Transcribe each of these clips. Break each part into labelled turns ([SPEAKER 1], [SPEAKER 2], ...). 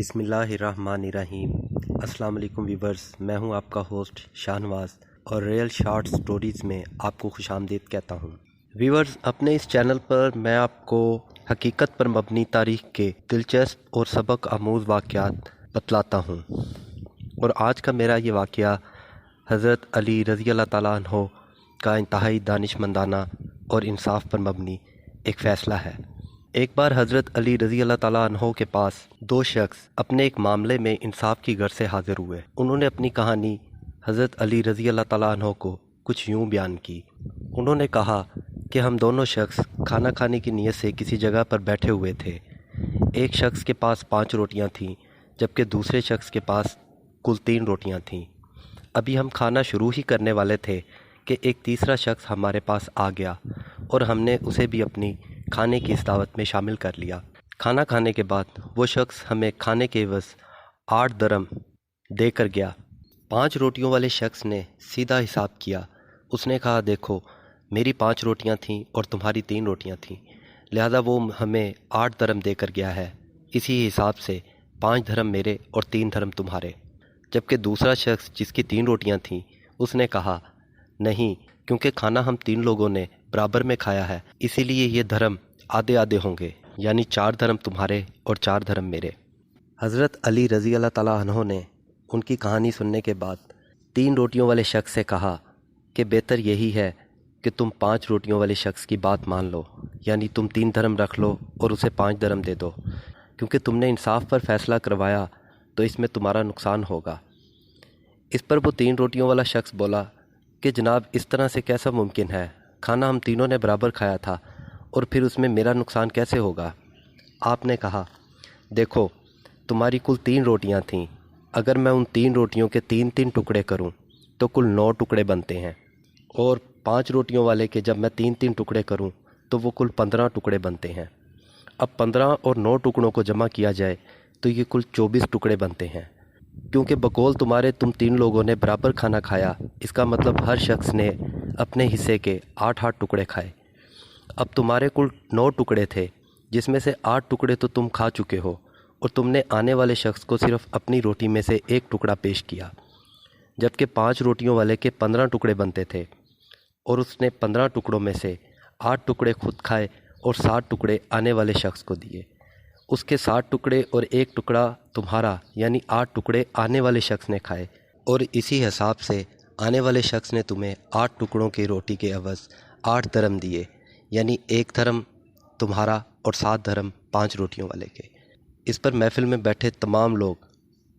[SPEAKER 1] بسم اللہ الرحمن الرحیم۔ السلام علیکم ویورز، میں ہوں آپ کا ہوسٹ شاہنواز اور ریئل شارٹ سٹوریز میں آپ کو خوش آمدید کہتا ہوں۔ ویورز، اپنے اس چینل پر میں آپ کو حقیقت پر مبنی تاریخ کے دلچسپ اور سبق آموز واقعات بتلاتا ہوں، اور آج کا میرا یہ واقعہ حضرت علی رضی اللہ تعالیٰ عنہ کا انتہائی دانشمندانہ اور انصاف پر مبنی ایک فیصلہ ہے۔ ایک بار حضرت علی رضی اللہ تعالیٰ عنہ کے پاس دو شخص اپنے ایک معاملے میں انصاف کی غرض سے حاضر ہوئے۔ انہوں نے اپنی کہانی حضرت علی رضی اللہ تعالیٰ عنہ کو کچھ یوں بیان کی۔ انہوں نے کہا کہ ہم دونوں شخص کھانا کھانے کی نیت سے کسی جگہ پر بیٹھے ہوئے تھے۔ ایک شخص کے پاس 5 روٹیاں تھیں، جبکہ دوسرے شخص کے پاس کل 3 روٹیاں تھیں۔ ابھی ہم کھانا شروع ہی کرنے والے تھے کہ ایک تیسرا شخص ہمارے پاس آ گیا اور ہم نے اسے بھی اپنی کھانے کی اس دعوت میں شامل کر لیا۔ کھانا کھانے کے بعد وہ شخص ہمیں کھانے کے عوض 8 درم دے کر گیا۔ 5 روٹیوں والے شخص نے سیدھا حساب کیا۔ اس نے کہا، دیکھو میری 5 روٹیاں تھیں اور تمہاری 3 روٹیاں تھیں، لہذا وہ ہمیں 8 درم دے کر گیا ہے۔ اسی حساب سے 5 درم میرے اور 3 درم تمہارے۔ جبکہ دوسرا شخص جس کی 3 روٹیاں تھیں، اس نے کہا، نہیں، کیونکہ کھانا ہم 3 لوگوں نے برابر میں کھایا ہے، اسی لیے یہ دھرم آدھے آدھے ہوں گے، یعنی 4 دھرم تمہارے اور 4 دھرم میرے۔ حضرت علی رضی اللہ تعالیٰ عنہ نے ان کی کہانی سننے کے بعد 3 روٹیوں والے شخص سے کہا کہ بہتر یہی ہے کہ تم 5 روٹیوں والے شخص کی بات مان لو، یعنی تم 3 دھرم رکھ لو اور اسے 5 دھرم دے دو، کیونکہ تم نے انصاف پر فیصلہ کروایا تو اس میں تمہارا نقصان ہوگا۔ اس پر وہ 3 روٹیوں والا شخص بولا کہ جناب، اس طرح سے کیسا ممکن ہے؟ کھانا ہم تینوں نے برابر کھایا تھا اور پھر اس میں میرا نقصان کیسے ہوگا؟ آپ نے کہا، دیکھو تمہاری کل 3 روٹیاں تھیں، اگر میں ان 3 روٹیوں کے 3 ٹکڑے کروں تو کل 9 ٹکڑے بنتے ہیں، اور 5 روٹیوں والے کے جب میں 3 ٹکڑے کروں تو وہ کل 15 ٹکڑے بنتے ہیں۔ اب 15 اور 9 ٹکڑوں کو جمع کیا جائے تو یہ کل 24 ٹکڑے بنتے ہیں۔ کیونکہ بقول تم 3 لوگوں نے برابر کھانا کھایا، اس کا مطلب ہر شخص نے اپنے حصے کے 8 ٹکڑے کھائے۔ اب تمہارے کل 9 ٹکڑے تھے، جس میں سے 8 ٹکڑے تو تم کھا چکے ہو، اور تم نے آنے والے شخص کو صرف اپنی روٹی میں سے 1 ٹکڑا پیش کیا، جبکہ 5 روٹیوں والے کے 15 ٹکڑے بنتے تھے، اور اس نے 15 ٹکڑوں میں سے 8 ٹکڑے خود کھائے اور 60 ٹکڑے آنے والے شخص کو دیے۔ اس کے 60 ٹکڑے اور 1 ٹکڑا تمہارا، یعنی 8 ٹکڑے آنے والے شخص نے کھائے، اور اسی حساب سے آنے والے شخص نے تمہیں 8 ٹکڑوں کی روٹی کے عوض 8 درم دیے، یعنی 1 درم تمہارا اور 7 درم 5 روٹیوں والے کے۔ اس پر محفل میں بیٹھے تمام لوگ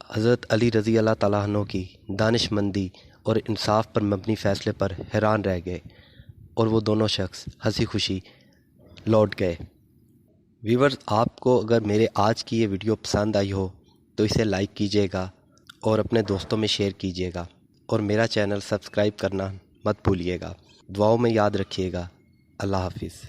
[SPEAKER 1] حضرت علی رضی اللہ تعالیٰ عنہ کی دانش مندی اور انصاف پر مبنی فیصلے پر حیران رہ گئے، اور وہ دونوں شخص ہنسی خوشی لوٹ گئے۔ ویورز، آپ کو اگر میرے آج کی یہ ویڈیو پسند آئی ہو تو اسے لائک کیجیے گا اور اپنے دوستوں میں شیئر کیجیے گا، اور میرا چینل سبسکرائب کرنا مت بھولیے گا۔ دعاؤں میں یاد رکھیے گا۔ اللہ حافظ۔